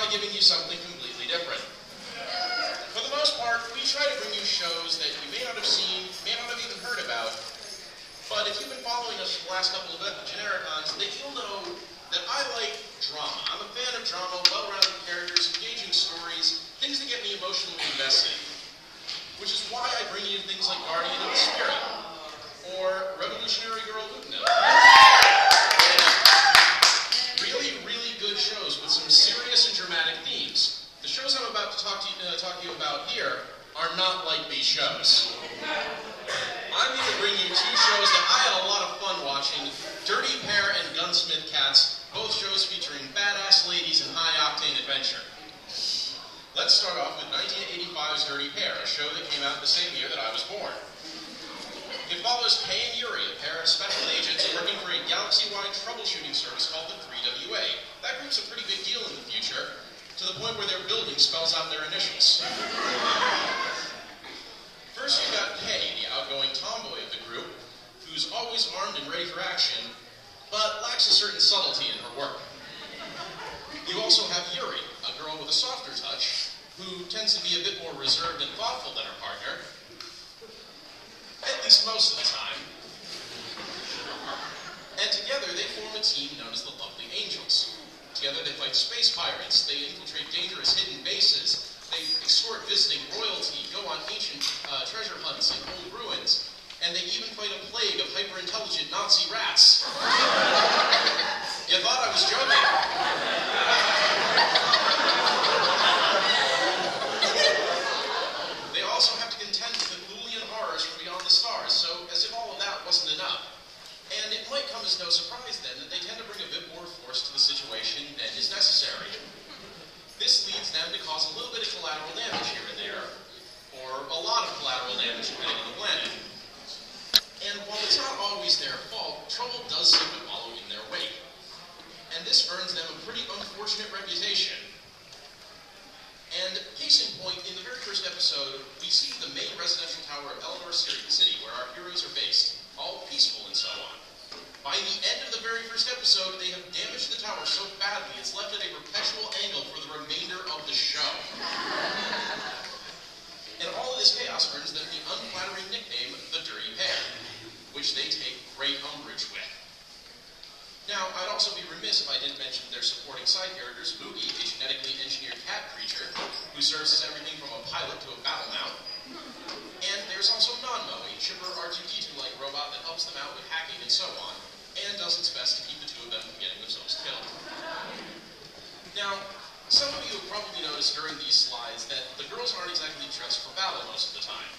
by giving you something completely different. For the most part, we try to bring you shows that you may not have seen, may not have even heard about, but if you've been following us for the last couple of Genericons, then you'll know that I like drama. I'm a fan of drama, well-rounded characters, engaging stories, things that get me emotionally invested. Which is why I bring you things like Guardian of the Spirit, or Revolutionary Girl Lupina. Really, really good shows with some serious and dramatic themes. The shows I'm about to talk to you about here are not like these shows. I'm going to bring you two shows that I had a lot of fun watching, Dirty Pair and Gunsmith Cats, both shows featuring badass ladies and high-octane adventure. Let's start off with 1985's Dirty Pair, a show that came out the same year that I was born. It follows Kay and Yuri, a pair of special agents working for a galaxy-wide troubleshooting service called the 3WA. That group's a pretty big deal in the future, to the point where their building spells out their initials. First you've got Kay, the outgoing tomboy of the group, who's always armed and ready for action, but lacks a certain subtlety in her work. You also have Yuri, a girl with a softer touch, who tends to be a bit more reserved and thoughtful than her partner, at least most of the time. And together they form a team known as the Lovely Angels. Together they fight space pirates, they infiltrate dangerous hidden bases, they escort visiting royalty, go on ancient treasure hunts in old ruins, and they even fight a plague of hyper-intelligent Nazi rats. You thought I was joking? They also have to contend with the Thulian horrors from beyond the stars, so as if all of that wasn't enough. And it might come as no surprise then that they tend to bring a bit more force to the situation than is necessary. This leads them to cause a little bit of collateral damage here and there, or a lot of collateral damage depending on the planet. And while it's not always their fault, trouble does seem to follow in their wake. And this earns them a pretty unfortunate reputation. And case in point, in the very first episode, we see the main residential tower of Eleanor City, where our heroes are based, all peaceful and so on. By the end of the very first episode, they have damaged the tower so badly it's left at a perpetual angle for the remainder of the show. And all of this chaos earns them the unflattering nickname, the Dirty Pair, which they take great umbrage with. Now, I'd also be remiss if I didn't mention their supporting side characters, Moogie, a genetically engineered cat creature, who serves as everything from a pilot to a battle mount. And there's also Nanmo, a chipper R2-D2-like robot that helps them out with hacking and so on, and does its best to keep the two of them from getting themselves killed. Now, some of you have probably noticed during these slides that the girls aren't exactly dressed for battle most of the time.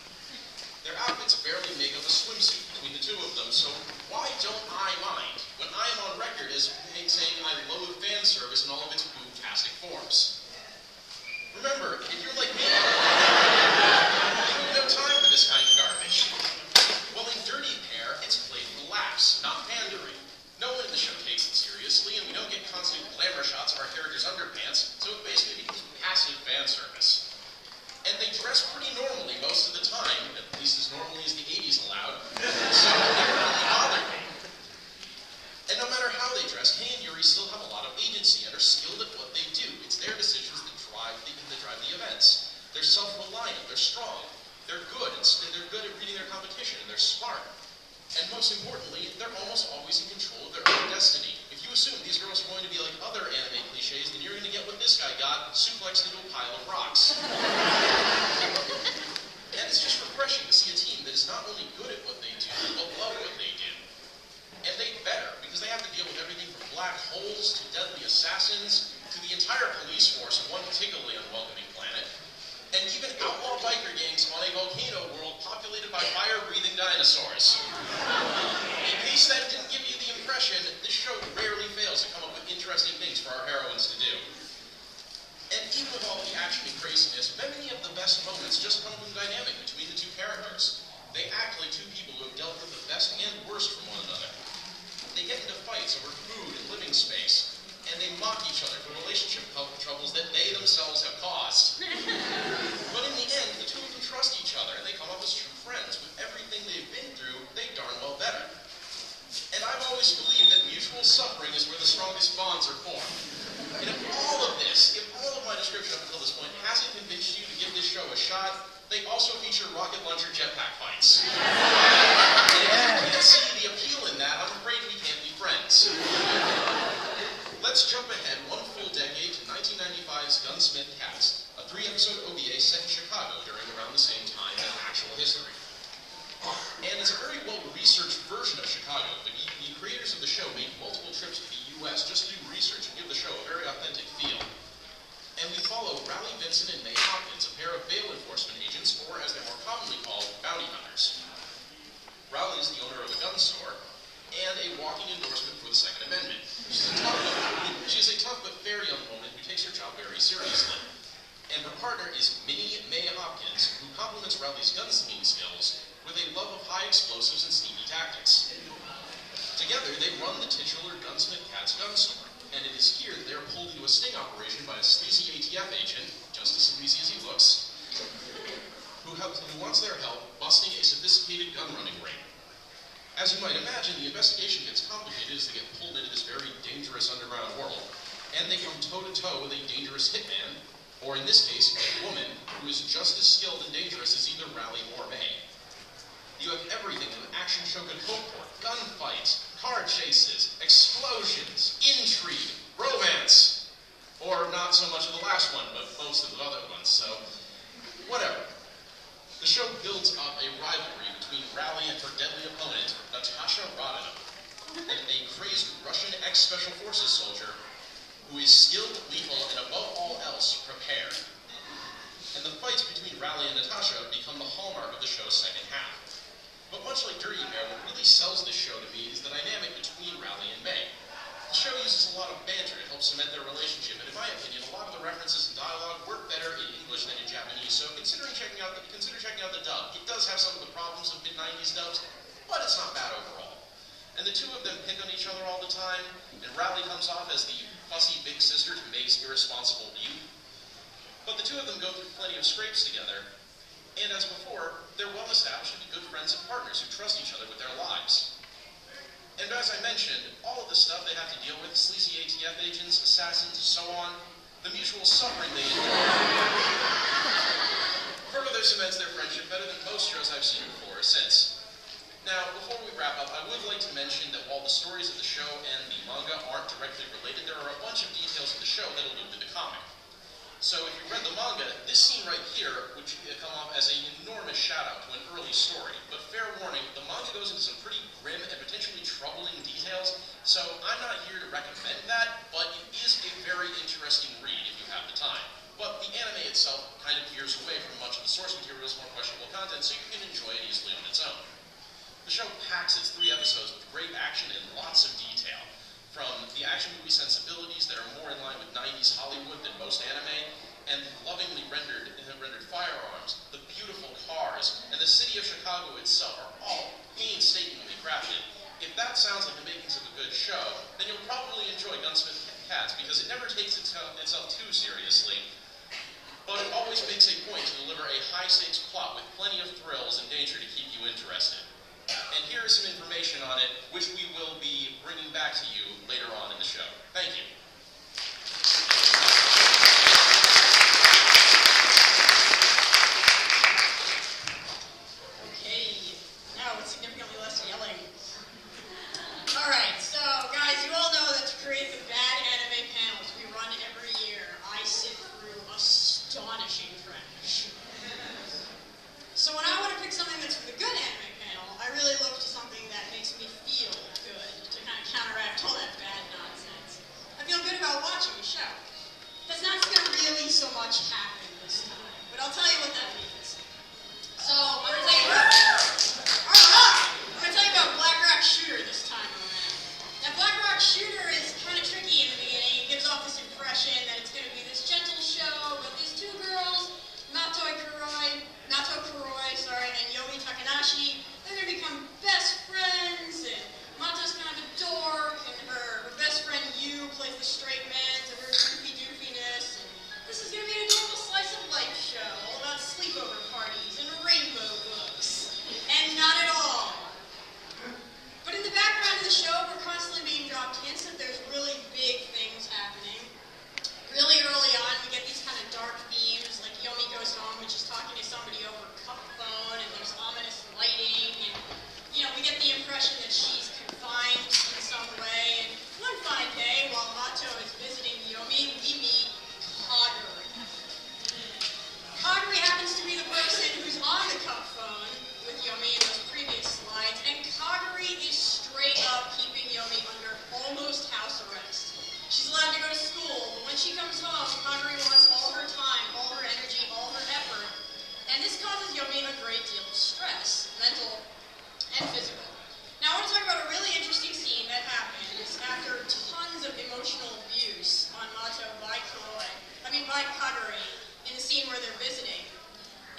Their outfits barely make up a swimsuit between the two of them, so why don't I mind when I am on record as saying I loathe fan service in all of its boom-tastic forms? Remember, if you're like me, you have no time for this kind of garbage. Well, in Dirty Pair, it's played for laughs, not pandering. No one in the show takes it seriously, and we don't get constant glamour shots of our characters' underpants, so it basically becomes passive fan service. And they dress pretty normally most of the time, at least as normally as the 80s allowed, so it never really bothered me. And no matter how they dress, Kay and Yuri still have a lot of agency and are skilled at what they do. It's their decisions that drive the events. They're self-reliant, they're strong, they're good at reading their competition, and they're smart. And most importantly, they're almost always in control of their own destiny. If you assume these girls are going to be like other anime cliches, then you're going to get what this guy got, suplexed into a pile of rocks. And it's just refreshing to see a team that is not only good at what they do, but love what they do. And they better, because they have to deal with everything from black holes to deadly assassins, to the entire police force of one particularly unwelcoming planet, and even outlaw biker gangs on a volcano world populated by fire-breathing dinosaurs. In case that didn't give you the impression, this show rarely fails to come up with interesting things for our heroines to do. And even with all the action and craziness, many of the best moments just come from the dynamic between the two characters. They act like two people who have dealt with the best and worst from one another. They get into fights over food and living space, and they mock each other for relationship troubles that they themselves have caused. But in the end, the two of them trust each other, and they come up as true friends. With everything they've been through, they darn well better. And I've always believed that mutual suffering is where the strongest bonds are formed. And if all of let's jump ahead one full decade to 1995's Gunsmith Cardz, a 3-episode OVA set in Chicago during around the same time as actual history. And it's a very well-researched version of Chicago. The creators of the show made multiple trips to the U.S. just to do research and give the show a very authentic feel. And we follow Raleigh Vincent and May Hopkins, a pair of bail enforcement agents, or as they're more commonly called, bounty hunters. Raleigh is the owner of a gun store and a walking endorsement for the Second Amendment. She's a tough but very young woman who takes her job very seriously. And her partner is Minnie May Hopkins, who complements Raleigh's gunslinging skills with a love of high explosives and sneaky tactics. Together, they run the titular Gunsmith Cardz gun store, and it is here that they are pulled into a sting operation by a sleazy ATF agent, just as sleazy as he looks, who wants their help busting a sophisticated gun-running ring. As you might imagine, the investigation gets complicated as they get pulled into this very dangerous underground world, and they come toe-to-toe with a dangerous hitman, or in this case, a woman who is just as skilled and dangerous as either Raleigh or May. You have everything an action show could hope for: gunfights, car chases, explosions, intrigue, romance. Or not so much of the last one, but most of the other ones, so whatever. The show builds up a rivalry between Raleigh and her deadly opponent, Natasha Rodina, a crazed Russian ex-Special Forces soldier who is skilled, lethal, and above all else, prepared. And the fights between Raleigh and Natasha become the hallmark of the show's second half. But much like Dirty Bear, what really sells this show to me is the dynamic between Raleigh and May. The show uses a lot of banter to help cement their relationship, and in my opinion, a lot of the references and dialogue work better in English than in Japanese, so consider checking out the dub. It does have some of the problems of mid-90s dubs, but it's not bad overall. And the two of them pick on each other all the time, and Raleigh comes off as the fussy big sister to May's irresponsible youth. But the two of them go through plenty of scrapes together, and as before, they're well established to be good friends and partners who trust each other with their lives. And as I mentioned, all of the stuff they have to deal with, sleazy ATF agents, assassins, and so on, the mutual suffering they endure further cements their friendship better than most shows I've seen before or since. Now, before we wrap up, I would like to mention that while the stories of the show and the manga aren't directly related, there are a bunch of details of the show that allude to the comic. So if you read the manga, this scene right here would come off as an enormous shout-out to an early story. But fair warning, the manga goes into some pretty grim and potentially troubling details, so I'm not here to recommend that, but it is a very interesting read if you have the time. But the anime itself kind of veers away from much of the source material's more questionable content, so you can enjoy it easily on its own. The show packs its 3 episodes with great action and lots of detail. From the action movie sensibilities that are more in line with 90s Hollywood than most anime, and the lovingly rendered firearms, the beautiful cars, and the city of Chicago itself are all painstakingly crafted. If that sounds like the makings of a good show, then you'll probably enjoy Gunsmith Cardz, because it never takes itself too seriously, but it always makes a point to deliver a high-stakes plot with plenty of thrills and danger to keep you interested. And here is some information on it, which we will be bringing back to you later on in the show. Thank you. Okay, now with significantly less yelling. Alright, so guys, you all know that to create the bad anime panels we run every year, I sit through astonishing trash. So when I want to pick something that's for the good anime panel, I really look to something that makes me feel good, to kind of counteract all that bad nonsense. I feel when she comes home, Kagari wants all her time, all her energy, all her effort, and this causes Yomi a great deal of stress, mental and physical. Now I want to talk about a really interesting scene that happens after tons of emotional abuse on Mato by Kagari in the scene where they're visiting.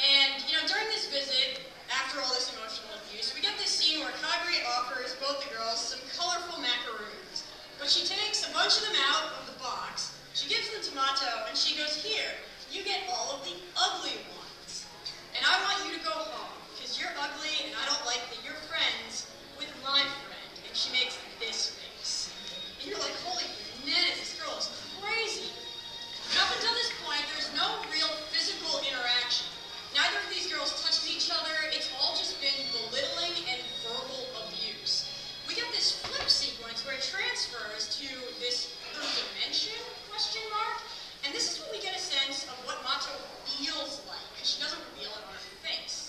And, during this visit, after all this emotional abuse, we get this scene where Kagari offers both the girls some colorful macaroons. But she takes a bunch of them out of the box, she gives them to Mato, and she goes, "Here, you get all of the ugly ones. And I want you to go home, because you're ugly, and I don't like that you're friends with my friend." And she makes this face. And you're like, holy bananas, this girl is crazy. And up until this point, there's no real physical interaction. Neither of these girls touches each other. It's all just been belittling and verbal abuse. We get this flip sequence where it transfers to this other dimension, question mark, and this is when we get a sense of what Mato feels like, because she doesn't reveal it on her face.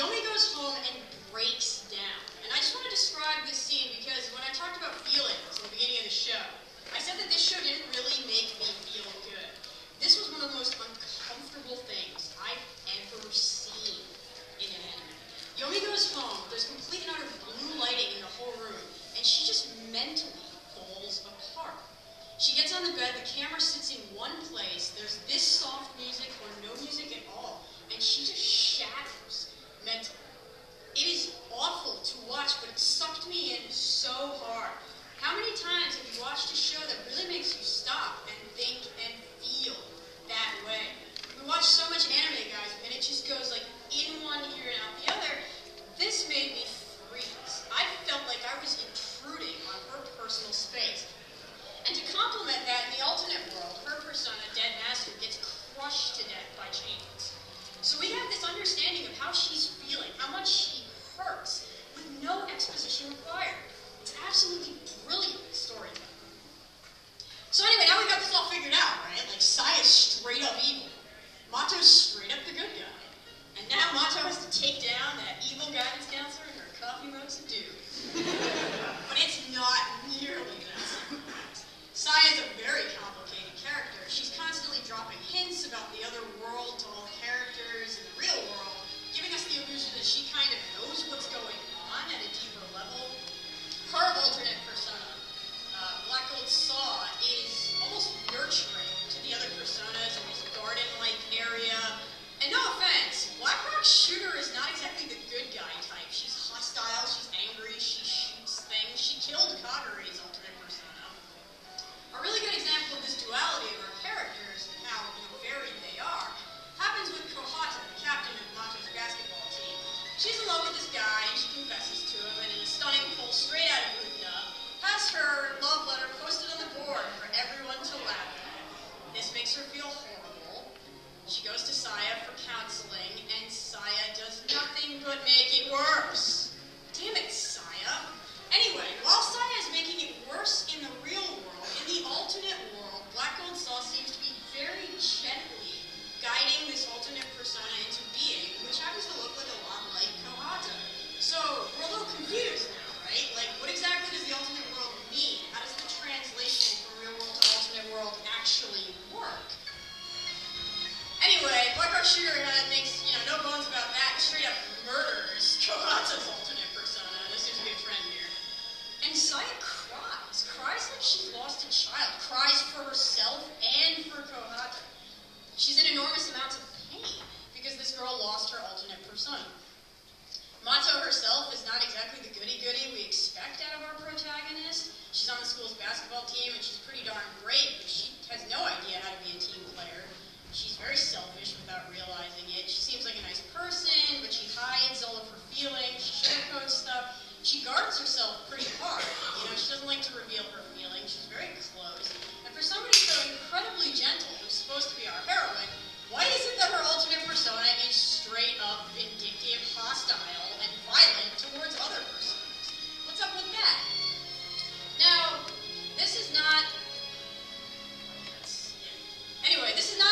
Yomi goes home and breaks down. And I just want to describe this scene chains. So we have this understanding of how she's feeling, how much she hurts, with no exposition required. It's absolutely brilliant storytelling. So anyway, now we got this all figured out, right? Like, Saya's straight up evil. Mato's straight up the good guy. And now Mato has to take down that evil guidance counselor in her coffee mug subdued. But it's not nearly that simple. Saya's a very complicated character. She's constantly dropping hints about the other world to all the characters in the real world, giving us the illusion that she kind of knows what's going on at a deeper level. Her alternate persona, Black Gold Saw, is almost nurturing to the other personas in this garden-like area. And no offense, Blackrock's shooter is not exactly the good guy type. She's hostile, she's angry, she shoots things. She killed Kaguri's alternate persona. A really good example of this duality of our characters and how varied they are happens with Kohata, the captain of Mato's basketball team. She's in love with this guy, and she confesses to him, and in a stunning pull straight out of Utna, has her love letter posted on the board for everyone to laugh at. This makes her feel horrible. She goes to Saya for counseling, and Saya does nothing but make it worse. Damn it, Saya. Anyway, while Saya is making it worse in the real world, in the alternate world, Black Gold Saw seems to be very gently guiding this alternate persona into being, which happens to look like a lot like Kohata. So, we're a little confused now, right? Like, what exactly does the alternate world mean? How does the translation from real world to alternate world actually work? Anyway, Blackrock Shooter makes, no bones about that, straight up murders Kohata's alternate persona. There seems to be a trend here. And Saya cries like she's lost a child, cries for herself and for Kohata. She's in enormous amounts of pain because this girl lost her alternate persona. Mato herself is not exactly the goody-goody we expect out of our protagonist. She's on the school's basketball team and she's pretty darn great, but she has no idea how to be a team player. She's very selfish without realizing it. She seems like a nice person, but she hides all of her feelings. She sugarcoats stuff. She guards herself pretty hard. She doesn't like to reveal her feelings. She's very close. And for somebody so incredibly gentle, who's supposed to be our heroine, why is it that her alternate persona is straight up vindictive, hostile, and violent towards other personas? What's up with that? Now, this is not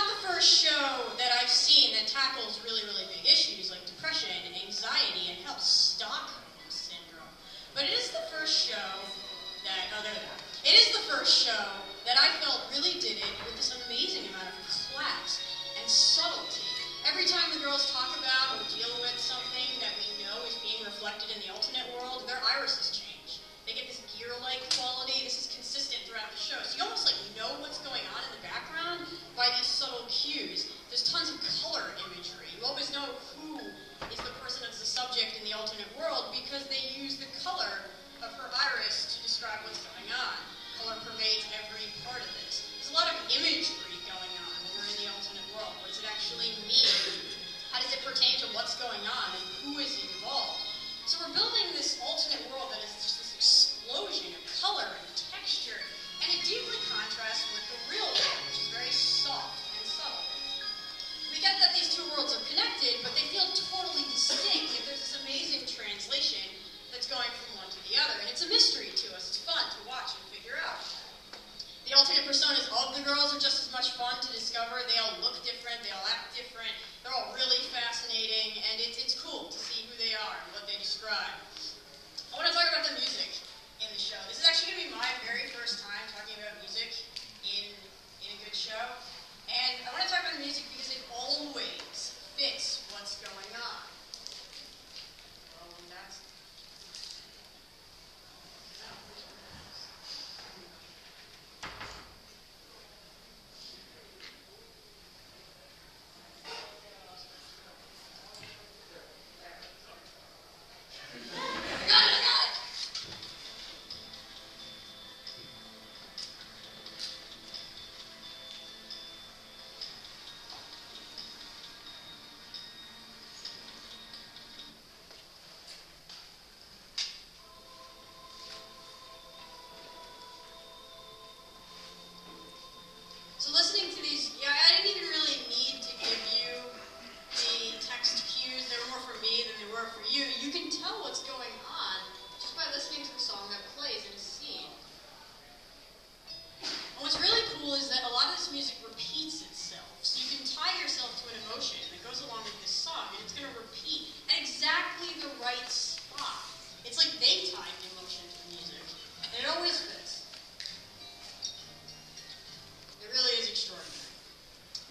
the first show that I've seen that tackles really, really big issues like depression, anxiety, and hell, Stockholm Syndrome. But it is the first show that I felt really did it with this amazing amount of class and subtlety. Every time the girls talk about or deal with something that we know is being reflected in the alternate world, their irises change. They get this gear-like quality. This is consistent throughout the show. So you almost know what's going on in the background by these subtle cues. There's tons of color imagery. You always know who is the person that's the subject in the alternate world because they use the color of her iris to describe what's going on. Color pervades every part of this. There's a lot of imagery going on when we're in the alternate world. What does it actually mean? How does it pertain to what's going on and who is involved? So we're building this alternate world that is just this explosion of color and texture, and it deeply contrasts with the real world, which is very soft and subtle. We get that these two worlds are connected, but they feel totally distinct, yet there's this amazing translation that's going from one to the other, and it's a mystery to us. It's fun to watch and figure out. The alternate personas of the girls are just as much fun to discover. They all look different, they all act different, they're all really fascinating, and it's cool to see who they are and what they describe. I want to talk about the music in the show. This is actually going to be my very first time talking about music in a good show. And I want to talk about the music because it always fits what's going on. Oh, that's... you can tell what's going on just by listening to the song that plays in a scene. And what's really cool is that a lot of this music repeats itself. So you can tie yourself to an emotion that goes along with this song, and it's going to repeat at exactly the right spot. It's like they tied the emotion to the music, and it always fits. It really is extraordinary.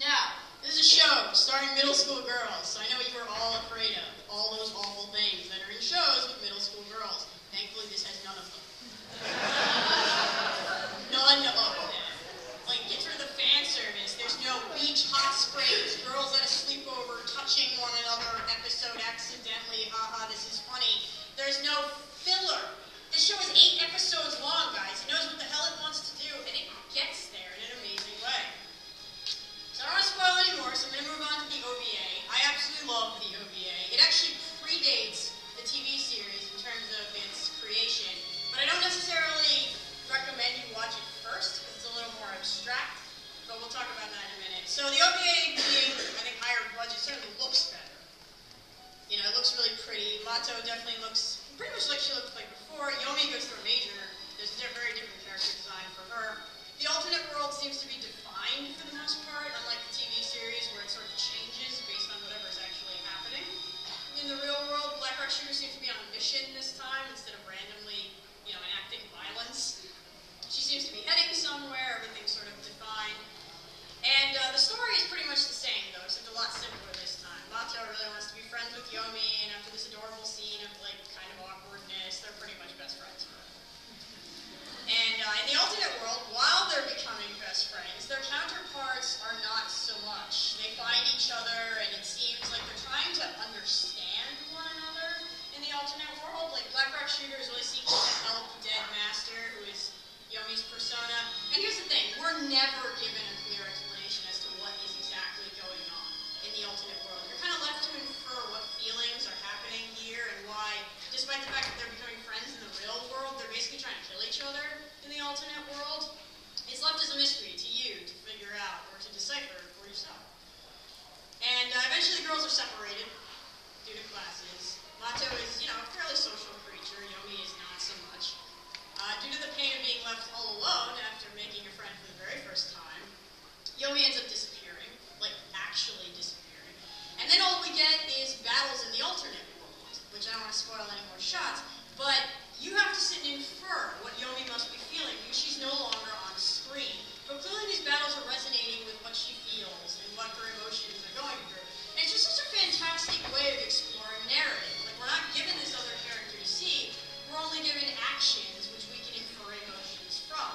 Now, this is a show starring middle school girls, so I know what you were all afraid of. All those awful things that are in shows with middle school girls. Thankfully, this has none of them. None of them. Like, get rid of the fan service. There's no beach hot springs, girls at a sleepover touching one another, episode accidentally, haha, this is funny. There's no filler. This show is 8 episodes long, guys. It knows what the hell it wants to do, and it gets there in an amazing way. So I don't want to spoil anymore, so I'm going to move on to the OVA. I absolutely love the OVA. It actually predates the TV series in terms of its creation, but I don't necessarily recommend you watch it first, because it's a little more abstract, but we'll talk about that in a minute. So the OVA being, I think, higher budget, certainly looks better. You know, it looks really pretty. Mato definitely looks pretty much like she looked like before. Yomi goes through a major. There's a very different character design for her. The alternate world seems to be defined for the most part, unlike the TV series where it sort of changes based on whatever's actually happening. In the real world, Black Rock Shooter seems to be on a mission this time instead of randomly, enacting violence. She seems to be heading somewhere, everything's sort of defined. And the story is pretty much the same, though, except a lot simpler this time. Mato really wants to be friends with Yomi, and after this adorable scene of, kind of awkwardness, they're pretty much best friends. And in the alternate world, while they're becoming best friends, their counterparts are not so much. They find each other, and it seems like they're trying to understand one another in the alternate world. Like, Black Rock Shooter is really seeking to help Dead Master, who is Yomi's persona. And here's the thing, we're never given a clear explanation as to what is exactly going on in the alternate world. You're kind of left to infer what feelings are happening here and why, despite the fact that they're becoming friends in the real world, they're basically trying to kill each other in the alternate world. It's left as a mystery to you to figure out or to decipher for yourself. And eventually the girls are separated due to classes. Mato is, a fairly social creature. Yomi is not so much. Due to the pain of being left all alone after making a friend for the very first time, Yomi ends up disappearing, actually disappearing. And then all we get is battles in the alternate world, which I don't want to spoil any more shots, but you have to sit and infer what Yomi must be feeling, because she's no longer on screen. But clearly these battles are resonating with what she feels and what her emotions are going through. And it's just such a fantastic way of exploring narrative. We're not given this other character to see, we're only given actions which we can infer emotions from.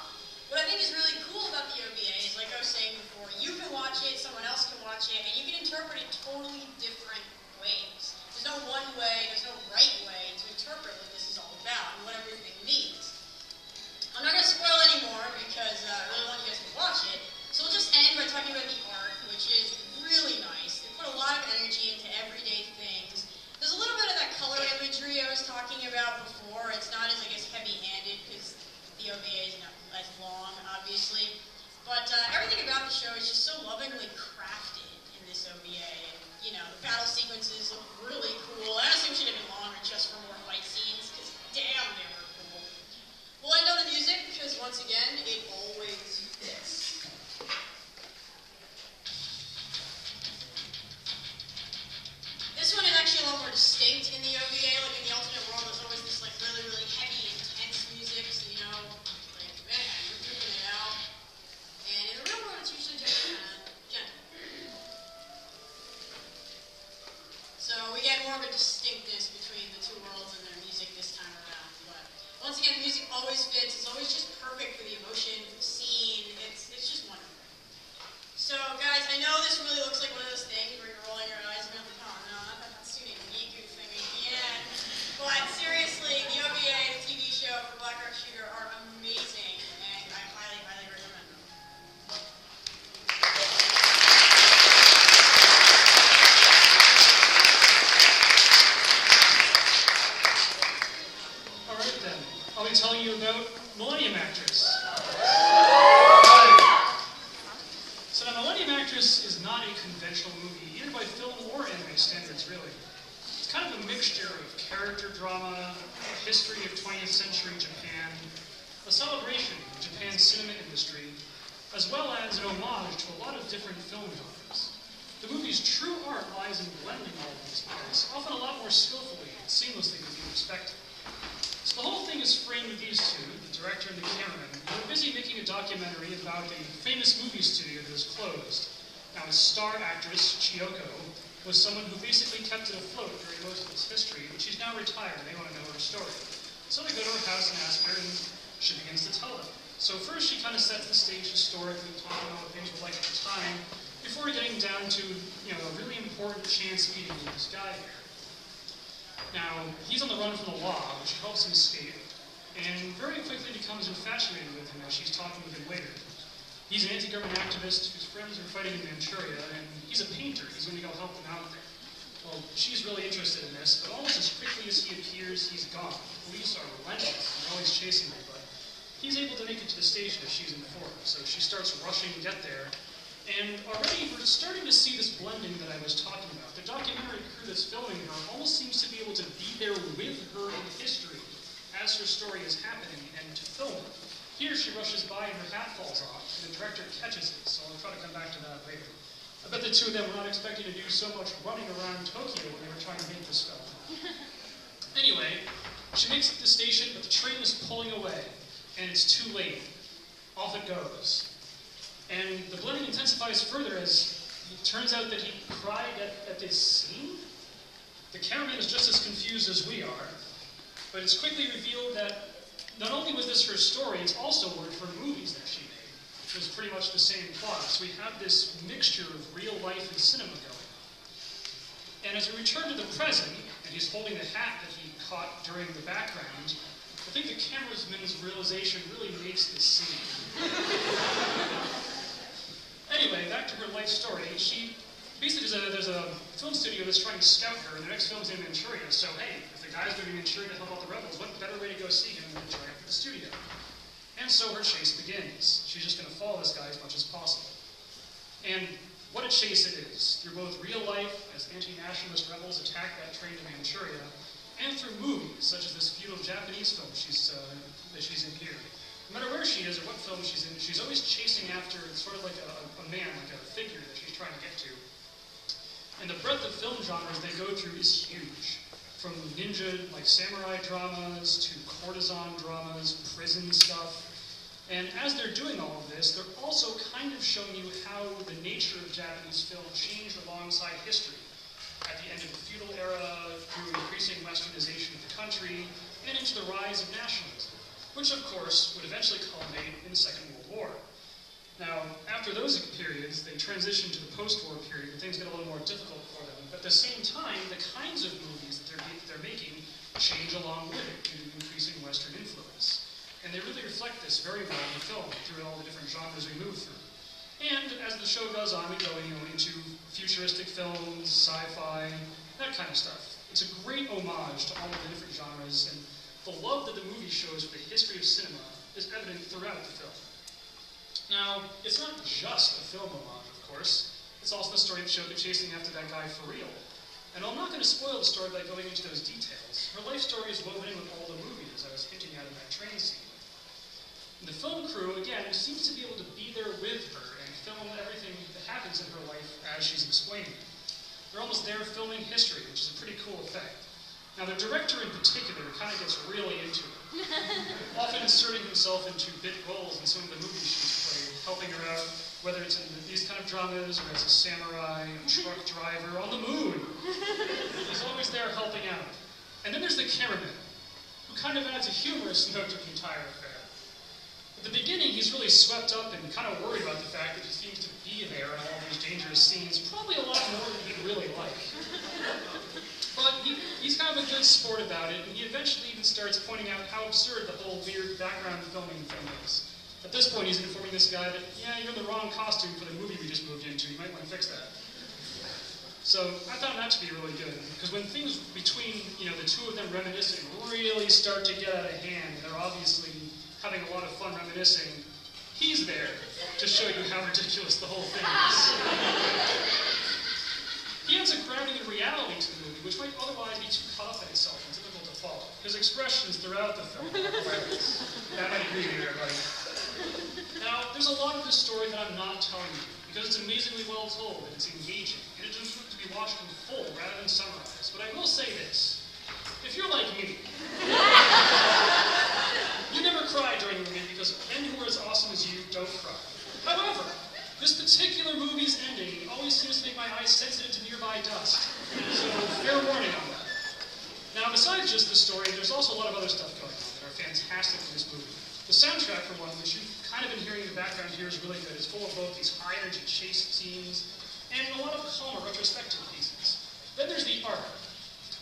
What I think is really cool about the OVA is, like I was saying before, you can watch it, someone else can watch it, and you can interpret it totally different ways. There's no one way, there's no right way to interpret what this is all about and what everything means. I'm not going to spoil anymore because I really want you guys to watch it, so we'll just end by talking about the art, which is really nice. They put a lot of energy into everyday things. There's a little bit of that color imagery I was talking about before. It's not as, heavy-handed because the OVA is not as long, obviously. But everything about the show is just so lovingly crafted in this OVA. And, the battle sequences look really cool. I honestly wish it had been longer just for more fight scenes, because damn, they were cool. We'll end on the music, because once again, it always fits. This one is actually a lot more distinct in the OVA. Like in the alternate world, there's always this really, really heavy, intense music, so man, you're freaking it out. And in the real world, it's usually just gentle. So we get more of a distinctness between the two worlds and their music this time around. But once again, the music always fits. It's always just perfect for the emotion, for the scene. It's just wonderful. So guys, I know this really looks like one of those things where you're rolling your eyes and you're like, oh no, not that Hatsune Miku thing again. But seriously, the OVA and the TV show for Black Rock Shooter are amazing, and I highly, highly recommend them. Alright then, I'll be telling you about Millennium Actress. So now, Millennium Actress is not a conventional movie, either by film or anime standards, really. It's kind of a mixture of character drama, a history of 20th century Japan, a celebration of Japan's cinema industry, as well as an homage to a lot of different film genres. The movie's true art lies in blending all of these parts, often a lot more skillfully and seamlessly than you expected. So the whole thing is framed with these two, the director and the cameraman, who are busy making a documentary about a famous movie studio that is closed. Now, its star actress, Chiyoko, was someone who basically kept it afloat during most of its history, but she's now retired and they want to know her story. So they go to her house and ask her, and she begins to tell them. So first she kind of sets the stage historically, talking about what things were like at the time, before getting down to, a really important chance meeting with this guy here. Now, he's on the run from the law, which helps him escape, and very quickly becomes infatuated with him as she's talking with him later. He's an anti-government activist whose friends are fighting in Manchuria, and he's a painter. He's going to go help them out there. Well, she's really interested in this, but almost as quickly as he appears, he's gone. The police are relentless. They're always chasing him, but he's able to make it to the station as she's informed, so she starts rushing to get there. And already we're starting to see this blending that I was talking about. The documentary crew that's filming her almost seems to be able to be there with her in history as her story is happening and to film it. Here she rushes by and her hat falls off, and the director catches it, so I'll try to come back to that later. I bet the two of them were not expecting to do so much running around Tokyo when they were trying to make this film. Anyway, she makes it to the station, but the train is pulling away, and it's too late. Off it goes. And the blending intensifies further as it turns out that he cried at this scene. The cameraman is just as confused as we are, but it's quickly revealed that not only was this her story, it's also worked for movies that she made, which was pretty much the same plot. So we have this mixture of real life and cinema going on. And as we return to the present, and he's holding the hat that he caught during the background, I think the cameraman's realization really makes this scene. Anyway, back to her life story. She basically there's a film studio that's trying to scout her, and the next film's in Manchuria. So hey, if the guy's going to Manchuria to help out the rebels, what better way to go see him than join up with the studio? And so her chase begins. She's just going to follow this guy as much as possible. And what a chase it is, through both real life, as anti-nationalist rebels attack that train to Manchuria, and through movies, such as this feudal Japanese film that she's in here. No matter where she is or what film she's in, she's always chasing after sort of like a man, like a figure that she's trying to get to. And the breadth of film genres they go through is huge. From ninja, like samurai dramas, to courtesan dramas, prison stuff. And as they're doing all of this, they're also kind of showing you how the nature of Japanese film changed alongside history. At the end of the feudal era, through increasing westernization of the country, and into the rise of nationalism, which of course would eventually culminate in the Second World War. Now, after those periods, they transition to the post-war period, where things get a little more difficult for them. But at the same time, the kinds of movies that they're making change along with it due to increasing Western influence. And they really reflect this very well in the film, through all the different genres we move through. And as the show goes on, we go into futuristic films, sci-fi, that kind of stuff. It's a great homage to all of the different genres, and the love that the movie shows for the history of cinema is evident throughout the film. Now, it's not just a film homage, of course. It's also the story of Chiyoko chasing after that guy for real. And I'm not going to spoil the story by going into those details. Her life story is woven in with all the movies, as I was hinting at in that train scene. And the film crew, again, seems to be able to be there with her and film everything that happens in her life as she's explaining it. They're almost there filming history, which is a pretty cool effect. Now, the director in particular kind of gets really into it, often inserting himself into bit roles in some of the movies she's played, helping her out, whether it's in these kind of dramas or as a samurai, a truck driver, on the moon. He's always there helping out. And then there's the cameraman, who kind of adds a humorous note to the entire affair. At the beginning, he's really swept up and kind of worried about the fact that he seems to be there in all these dangerous scenes, probably a lot more than he'd really like. But he's kind of a good sport about it, and he eventually even starts pointing out how absurd the whole weird background filming thing is. At this point, he's informing this guy that, yeah, you're in the wrong costume for the movie we just moved into, you might want to fix that. So I found that to be really good, because when things between, the two of them reminiscing really start to get out of hand, they're obviously having a lot of fun reminiscing, he's there to show you how ridiculous the whole thing is. He adds a grounding in reality to the movie, which might otherwise be too caught up in itself and difficult to follow. His expressions throughout the film are hilarious. That might agree with you, everybody. Now, there's a lot of this story that I'm not telling you, because it's amazingly well told, and it's engaging, and it deserves to be watched in full rather than summarized. But I will say this. If you're like me, you never cry during the movie because men who are as awesome as you don't cry. However, this particular movie's ending always seems to make my eyes sensitive to nearby dust. So, fair warning on that. Now, besides just the story, there's also a lot of other stuff going on that are fantastic in this movie. The soundtrack, for one, which you've kind of been hearing in the background here, is really good. It's full of both these high-energy chase scenes and a lot of calmer retrospective pieces. Then there's the art,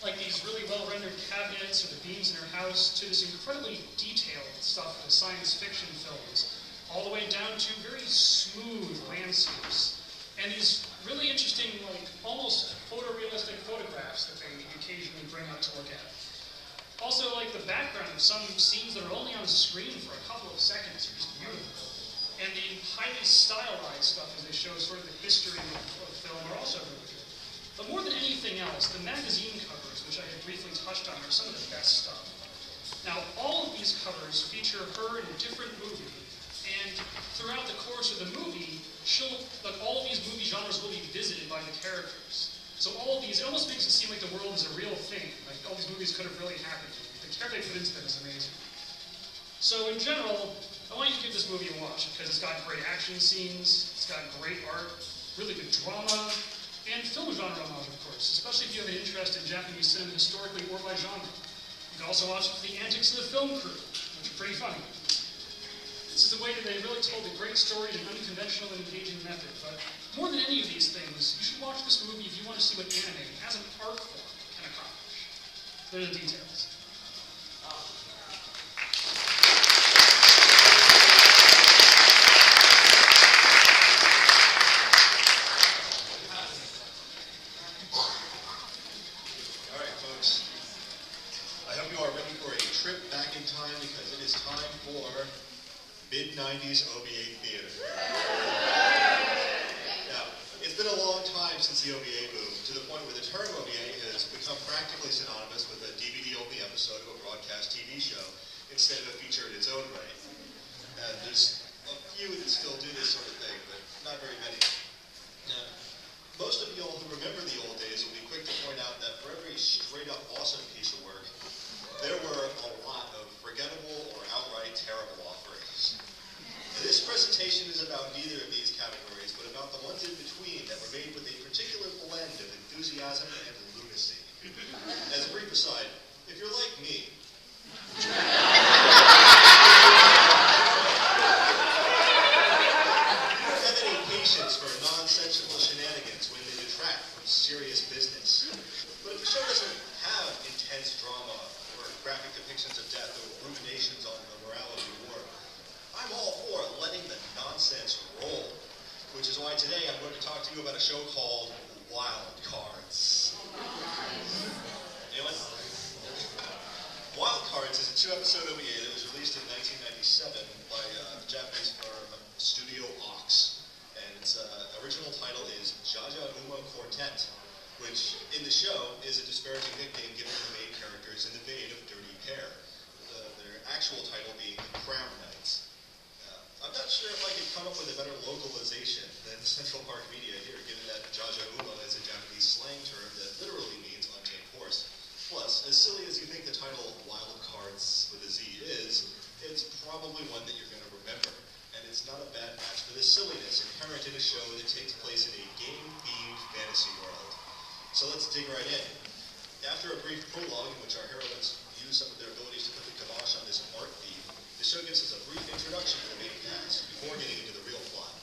like these really well-rendered cabinets or the beams in her house, to this incredibly detailed stuff in science fiction films, all the way down to very smooth landscapes, and these really interesting, like, almost photorealistic photographs that they occasionally bring up to look at. Also, like, the background of some scenes that are only on screen for a couple of seconds are just beautiful. And the highly stylized stuff as they show sort of the history of film are also really good. But more than anything else, the magazine covers, which I had briefly touched on, are some of the best stuff. Now, all of these covers feature her in a different movie, and throughout the course of the movie, all of these movie genres will be visited by the characters. So all of these, it almost makes it seem like the world is a real thing. Like all these movies could have really happened. The care they put into them is amazing. So in general, I want you to give this movie a watch because it's got great action scenes, it's got great art, really good drama, and film genre homage, of course, especially if you have an interest in Japanese cinema historically or by genre. You can also watch the antics of the film crew, which are pretty funny. This is the way that they really told a great story in an unconventional and engaging method. But more than any of these things, you should watch this movie if you want to see what anime, as an art form, can accomplish. There are the details. All right, folks. I hope you are ready for a trip back in time because it is time for mid-90s OVA theater. Now, it's been a long time since the OVA boom, to the point where the term OVA has become practically synonymous with a DVD-only episode of a broadcast TV show instead of a feature in its own right. And there's a few that still do this sort of thing, but not very many. Now, most of you all who remember the old days will be quick to point out that for every straight-up awesome piece of work, there were a lot of forgettable or outright terrible offerings. This presentation is about neither of these categories, but about the ones in between that were made with a particular blend of enthusiasm and lunacy. As a brief aside, if you're like me, don't have any patience for nonsensical shenanigans when they detract from serious business. But if the show doesn't have intense drama or graphic depictions of death or ruminations on the morality of war, I'm all for letting the nonsense roll, which is why today I'm going to talk to you about a show called Wild Cardz. Anyone? Wild Cardz is a 2-episode OVA that was released in 1997 by Japanese firm Studio Ox, and its original title is Jaja Uma Quartet, which in the show is a disparaging nickname given to the main characters in the vein of Dirty Pair, their actual title being the Crown Knights. I'm not sure if I could come up with a better localization than Central Park Media here, given that Jaja Uma is a Japanese slang term that literally means untamed horse. Plus, as silly as you think the title Wild Cardz with a Z is, it's probably one that you're going to remember. And it's not a bad match for the silliness inherent in a show that takes place in a game-themed fantasy world. So let's dig right in. After a brief prologue in which our heroines use some of their abilities to put the kibosh on this art theme, the show gives us a brief introduction to the main cast before getting into the real plot.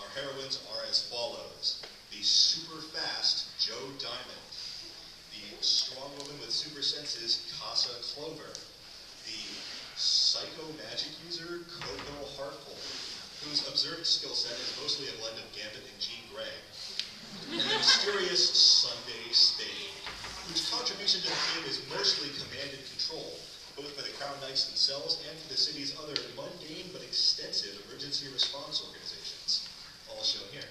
Our heroines are as follows. The super fast Joe Diamond, the strong woman with super senses Casa Clover, the psycho magic user Coco Hartful, whose observed skill set is mostly a blend of Gambit and Jean Grey, and the mysterious Sunday Spade, whose contribution to the game is mostly command and control, both for the Crown Knights themselves and for the city's other mundane but extensive emergency response organizations, all shown here.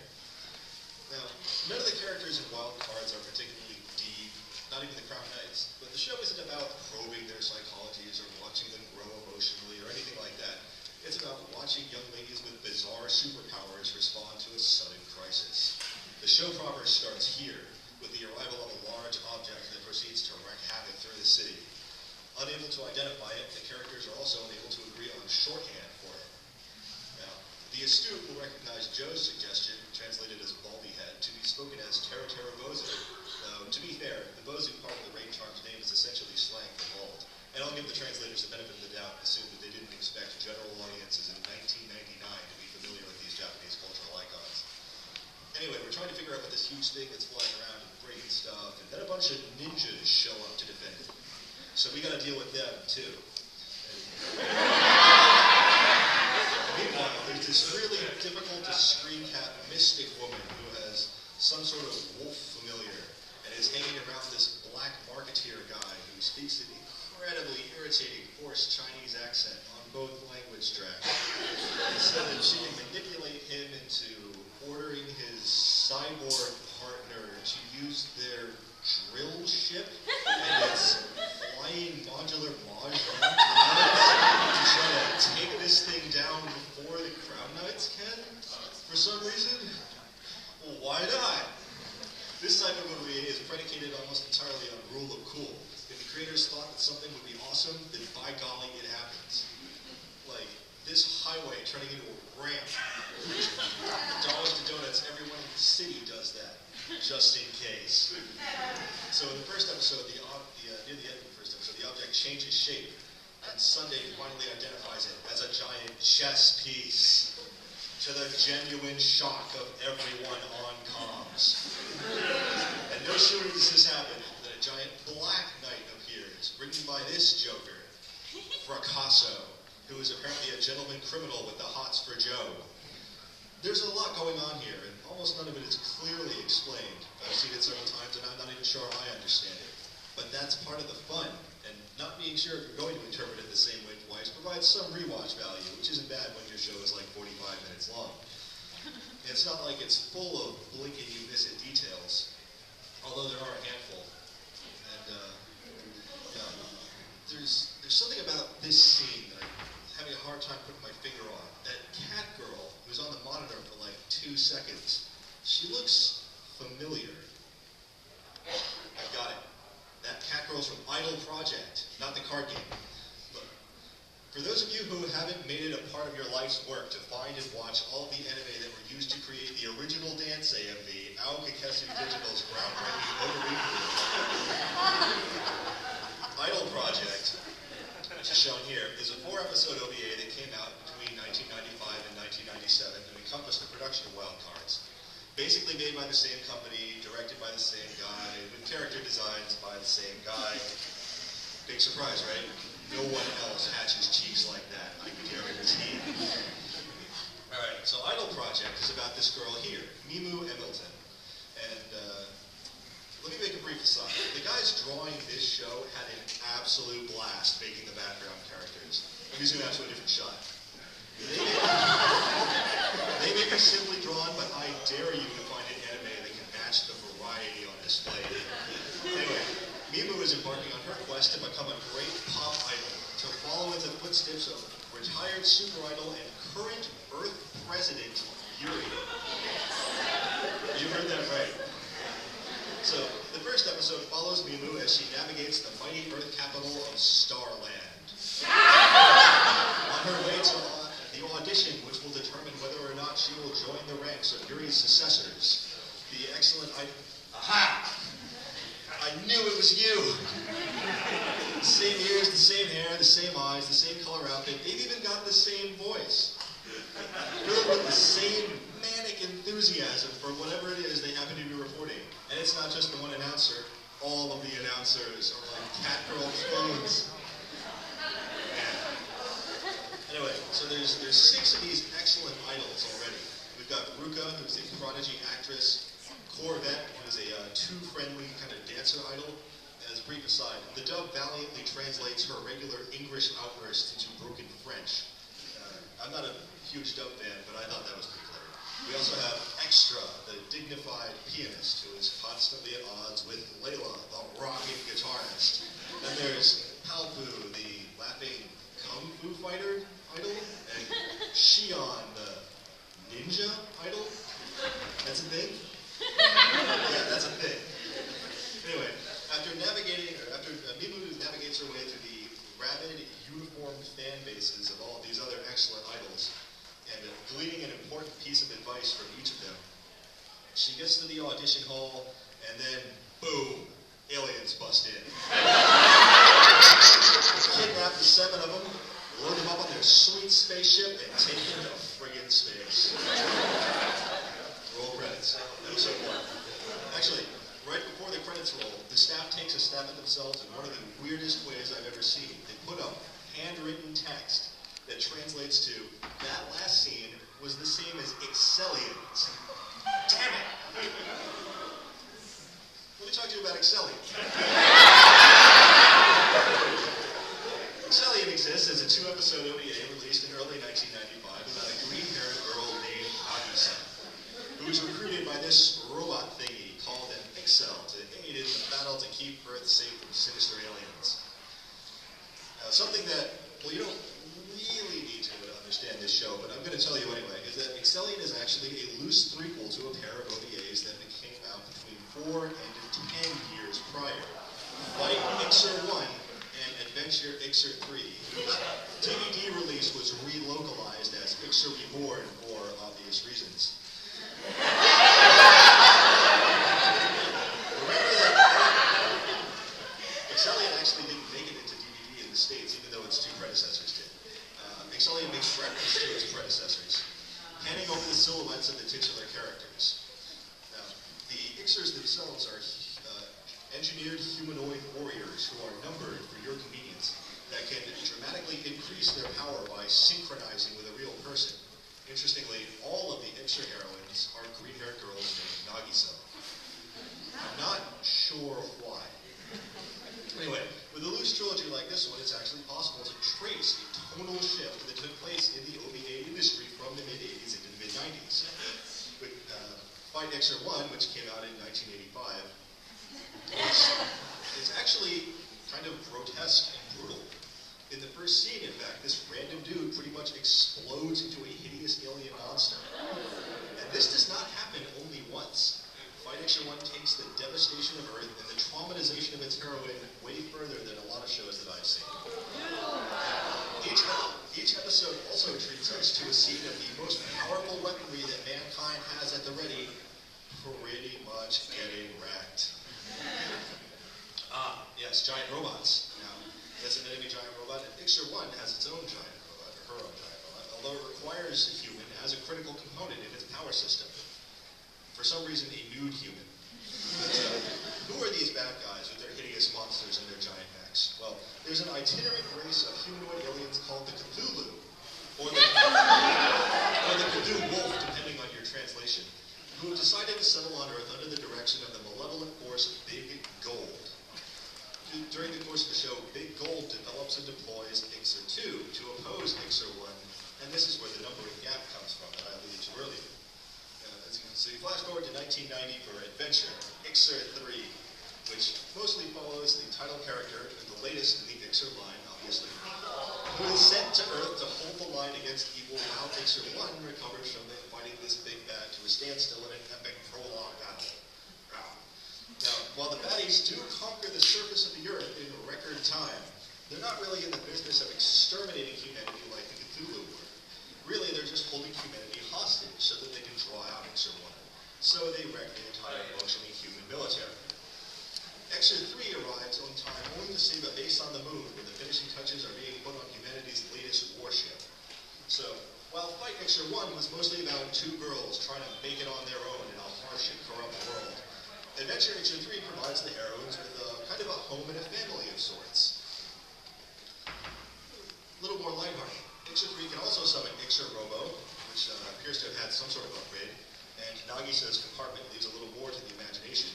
Now, none of the characters in Wild Cardz also unable to agree on shorthand for it. Now, the astute will recognize Joe's suggestion, translated as baldy head, to be spoken as Terra Terra Bozo. Though, to be fair, the Bozo part of the Rain Charm's name is essentially slang for bald. And I'll give the translators the benefit of the doubt and assume that they didn't expect general audiences in 1999 to be familiar with these Japanese cultural icons. Anyway, we're trying to figure out what this huge thing that's flying around and breaking stuff, and then a bunch of ninjas show up to defend it. So we gotta deal with them, too. Meanwhile, there's this really difficult to screen cap mystic woman who has some sort of wolf familiar and is hanging around this black marketeer guy who speaks an incredibly irritating, forced Chinese accent on both language tracks. So that she can manipulate him into ordering his cyborg partner to use their drill ship and its flying modular mahjong to try to take this thing down before the Crown Knights can? For some reason? Well, why not? This type of movie is predicated almost entirely on rule of cool. If the creators thought that something would be awesome, then by golly, it happens. Like, this highway turning into a ramp. Dollars to donuts, everyone in the city does that, just in case. So in the first episode, near the end of the first episode, the object changes shape, and Sunday finally identifies it as a giant chess piece, to the genuine shock of everyone on comms. And no sooner does this happen than a giant black knight appears, ridden by this Joker, Fracasso, who is apparently a gentleman criminal with the hots for Joe. There's a lot going on here, and almost none of it is clearly explained. I've seen it several times, and I'm not even sure I understand it. But that's part of the fun, and not being sure if you're going to interpret it the same way twice provides some rewatch value, which isn't bad when your show is like 45 minutes long. And it's not like it's full of blink-and-you-miss-it details, although there are a handful. And there's something about this scene that I'm having a hard time putting my finger on. That cat girl who's on the monitor for like 2 seconds, she looks familiar. I've got it. That cat girl's from Idol Project, not the card game. Look, for those of you who haven't made it a part of your life's work to find and watch all the anime that were used to create the original dance AMV, Aokikesu Digital's groundbreaking Otori Idol Project, which is shown here, is a 4-episode OVA that came out between 1995 and 1997 and encompassed the production of Wild Cardz. Basically made by the same company, directed by the same guy, with character designs by the same guy. Big surprise, right? No one else hatches cheeks like that, I guarantee. Alright, so Idol Project is about this girl here, Mimu Emmilton. And let me make a brief aside. The guys drawing this show had an absolute blast making the background characters. Let me zoom out to a different shot. They may be simply drawn, but I dare you to find an anime that can match the variety on display. Anyway, Mimu is embarking on her quest to become a great pop idol, to follow in the footsteps of retired super idol and current Earth president, Yuri. You heard that right. So, the first episode follows Mimu as she navigates the mighty Earth capital of Starland. On her way to the audition, which will determine whether or not she will join the ranks of Yuri's successors. The excellent Aha! I knew it was you! The same ears, the same hair, the same eyes, the same color outfit. They've even got the same voice. Filled with the same manic enthusiasm for whatever it is they happen to be reporting. And it's not just the one announcer. All of the announcers are like catgirl clones. Anyway, so there's 6 of these excellent idols already. We've got Ruka, who's a prodigy actress, Corvette, who is a too-friendly kind of dancer idol. As a brief aside, the dub valiantly translates her regular English outbursts into broken French. I'm not a huge dub fan, but I thought that was pretty clever. We also have Extra, the dignified pianist, who is constantly at odds with Layla, the rocking guitarist. Then there's Palpu, the laughing kung fu fighter idol, and Shion, the ninja idol. That's a thing? Yeah, that's a thing. Anyway, after Mimu navigates her way through the rabid, uniformed fan credits roll, the staff takes a stab at themselves in one of the weirdest ways I've ever seen. They put up handwritten text that translates to, that last scene was the same as Excellions. Damn it! Let me talk to you about Excellion. Excellion exists as a 2-episode OVA released in early 1995 about a green-haired girl named Iczer, who was recruited by this robot thingy called an Iczer to aid in the battle to keep Earth safe from sinister aliens. Now, something that, well, you don't really need to understand this show, but I'm going to tell you anyway, is that Excellion is actually a loose threequel to a pair of OVAs that came out between 4 and 10 years prior. Fight Iczer 1 and Adventure Iczer 3, whose DVD release was relocalized as Iczer Reborn for obvious reasons. Remember that Excellion actually didn't make it into DVD in the States, even though its 2 predecessors did. Excellion makes reference to its predecessors, panning over the silhouettes of the titular characters. Now, the Iczers themselves are engineered humanoid warriors who are numbered for your convenience that can dramatically increase their power by synchronizing with a real person. Interestingly, all of the Iczer heroines are green-haired girls named Nagisa. I'm not sure why. Anyway, with a loose trilogy like this one, it's actually possible to trace a tonal shift that took place in the OVA industry from the mid-80s into the mid-90s. With Fight Iczer 1, which came out in 1985, it's actually kind of grotesque and brutal. In the first scene, in fact, this random dude pretty much explodes into a hideous alien monster. And this does not happen only once. Fight Iczer 1 takes the devastation of Earth and the traumatization of its heroine way further than a lot of shows that I've seen. Each episode also treats us to a scene of the most powerful weaponry that mankind has at the ready, pretty much getting wrecked. Yes, giant robots. Now, that's an enemy giant robot, and Iczer 1 has its own giant robot, or her own giant robot, although it requires a human as a critical component in its power system. For some reason, a nude human. But, who are these bad guys with their hideous monsters and their giant mechs? Well, there's an itinerant race of humanoid aliens called the Cthulhu, or the Cthulhu Wolf, depending on your translation, who have decided to settle on Earth under the direction of the malevolent force Big Gold. During the course of the show, Big Gold develops and deploys Iczer 2 to oppose Iczer 1, and this is where the numbering gap comes from that I alluded to earlier. As you can see, flash forward to 1990 for Adventure Iczer 3, which mostly follows the title character, the latest in the Iczer line, obviously, who is sent to Earth to hold the line against evil while Iczer 1 recovers from fighting this big bad to a standstill in an epic prolonged battle. Now, while the baddies do conquer the surface of the Earth in record time, they're not really in the business of exterminating humanity like the Cthulhu were. Really, they're just holding humanity hostage so that they can draw out Iczer 1. So they wreck the entire functioning human military. Iczer 3 arrives on time only to save a base on the moon where the finishing touches are being put on humanity's latest warship. So, while Fight Iczer 1 was mostly about 2 girls trying to make it on their own in a harsh and corrupt world, Adventure Iczer 3 provides the heroines with kind of a home and a family of sorts. A little more lighthearted. Iczer 3 can also summon Iczer Robo, which appears to have had some sort of upgrade, and Nagisa's compartment leaves a little more to the imagination.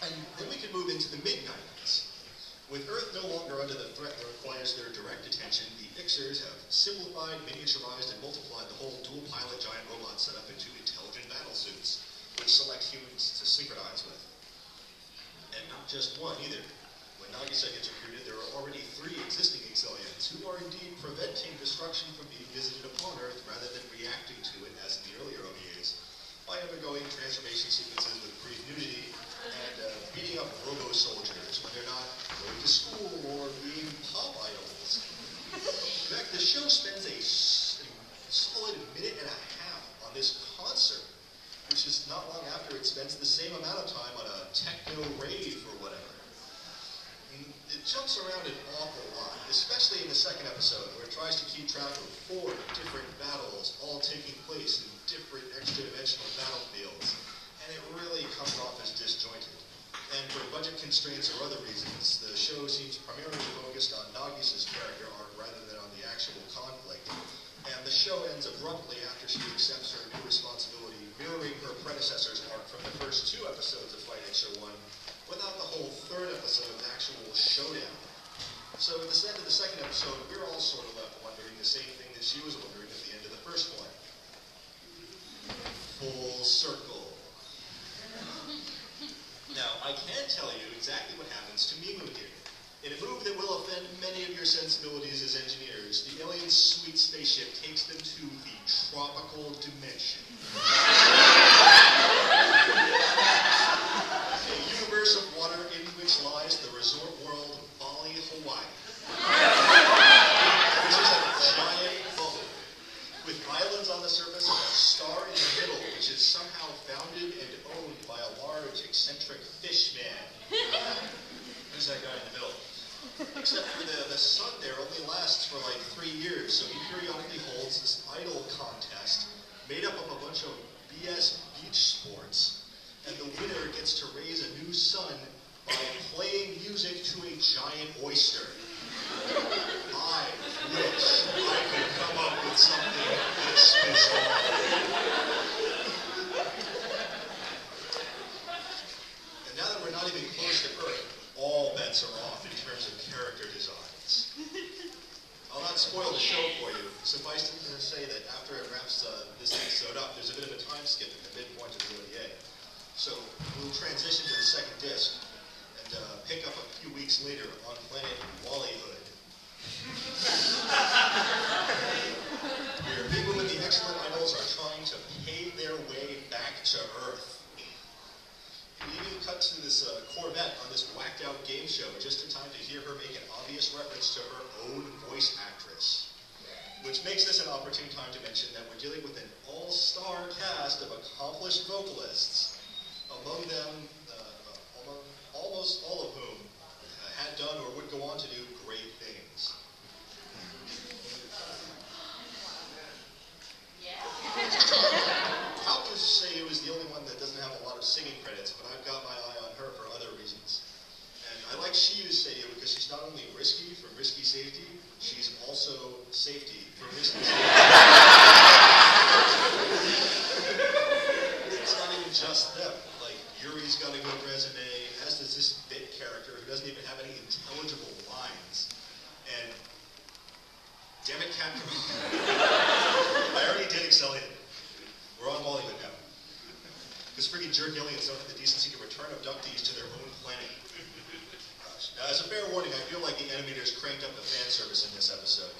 And then we can move into the mid-90s. With Earth no longer under the threat that requires their direct attention, the Iczers have simplified, miniaturized, and multiplied the whole dual-pilot giant robot set up into intelligent battle suits, which select humans to synchronize with. And not just one either. When Nagisa gets recruited, there are already 3 existing Excellions who are indeed preventing destruction from being visited upon Earth rather than reacting to it as in the earlier OVAs by undergoing transformation sequences with brief nudity and beating up robo-soldiers when they're not going to school or being pop idols. In fact, the show spends a solid minute and a half on this concert, which is not long after it spends the same amount of time on a techno rave or whatever. And it jumps around an awful lot, especially in the second episode, where it tries to keep track of 4 different battles, all taking place in different extra-dimensional battlefields. And it really comes off as disjointed constraints or other reasons, the show seems primarily focused on Nagisa's character arc rather than on the actual conflict. And the show ends abruptly after she accepts her new responsibility, mirroring her predecessor's arc from the first 2 episodes of Fight Iczer 1, without the whole 3rd episode's actual showdown. So at the end of the 2nd episode, we're all sort of left wondering the same thing that she was wondering at the end of the first one. Full circle. Now, I can tell you exactly what happens to Mimu here. In a move that will offend many of your sensibilities as engineers, the alien's sweet spaceship takes them to the tropical dimension. A universe of water in which lies the resort world Bali, Hawaii. Which is a giant bubble, with islands on the surface and a star in the middle, which is somehow founded and owned by a large, eccentric fish man. Who's that guy in the middle? Except for the sun there only lasts for like 3 years, so he periodically holds this idol contest made up of a bunch of BS beach sports, and the winner gets to raise a new sun by playing music to a giant oyster. I wish I could come up with something this bizarre. And now that we're not even close to Earth, all bets are off in terms of character designs. I'll not spoil the show for you. Suffice it to say that after it wraps this episode up, there's a bit of a time skip at the midpoint of the ODA. So we'll transition to the 2nd disc and pick up a few weeks later on planet Wallyhood. Where people with the excellent idols are trying to pay their way back to Earth. We even cut to this Corvette on this whacked out game show just in time to hear her make an obvious reference to her own voice actress. Which makes this an opportune time to mention that we're dealing with an all-star cast of accomplished vocalists, among them, almost all of whom had done or would go on to do great things. I'll just say it was the only one that doesn't have a lot of singing credits, but I've got my eye on her for other reasons. And I like Shiu's Seiyu because she's not only risky from risky safety, she's also safety from risky safety. It's not even just them. Like, Yuri's got a good resume, as does this bit character who doesn't even have any intelligible lines. And damn it, Captain. I already did Excellion. We're on Bollywood now. This freaking jerk aliens don't have the decency to return abductees to their own planet. Gosh. Now, as a fair warning, I feel like the animators cranked up the fan service in this episode.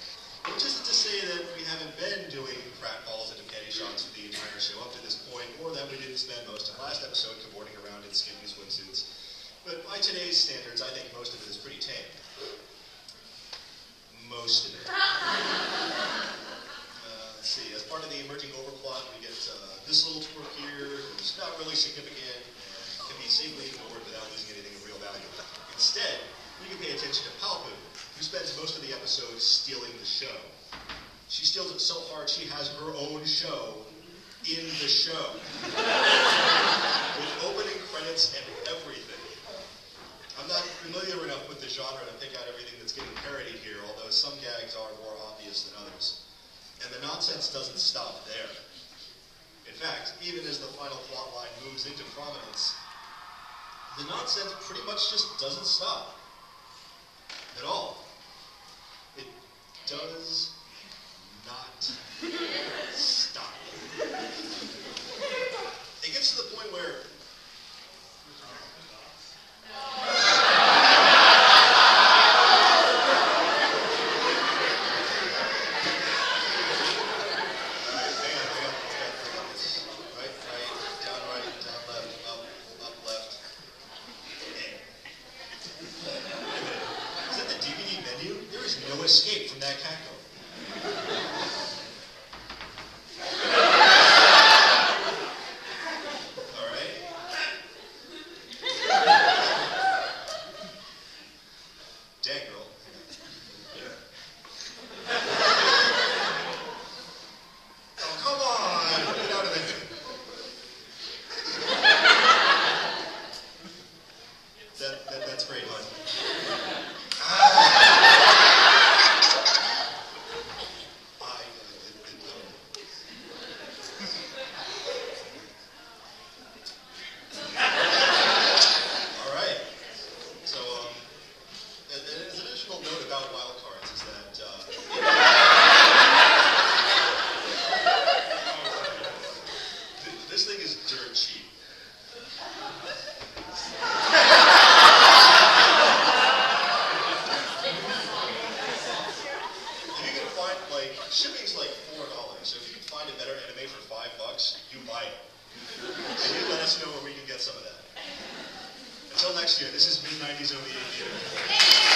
Which isn't to say that we haven't been doing pratfalls and panty shots for the entire show up to this point, or that we didn't spend most of last episode cavorting around in skimpy swimsuits. But by today's standards, I think most of it is pretty tame. Most of it. Let's see, as part of the emerging overplot, we get this little twerp here, who's not really significant, and can be safely ignored without losing anything of real value. Instead, we can pay attention to Palpu, who spends most of the episode stealing the show. She steals it so hard, she has her own show in the show. With opening credits and everything. I'm not familiar enough with the genre to pick out everything that's getting parodied here, although some gags are more obvious than others. And the nonsense doesn't stop there. In fact, even as the final plotline moves into prominence, the nonsense pretty much just doesn't stop. At all. It does not stop. It gets to the point where escape from that cackle. All right. Dang, girl. Oh, come on. Get out of there. next year. This is mid-90s, early 80s.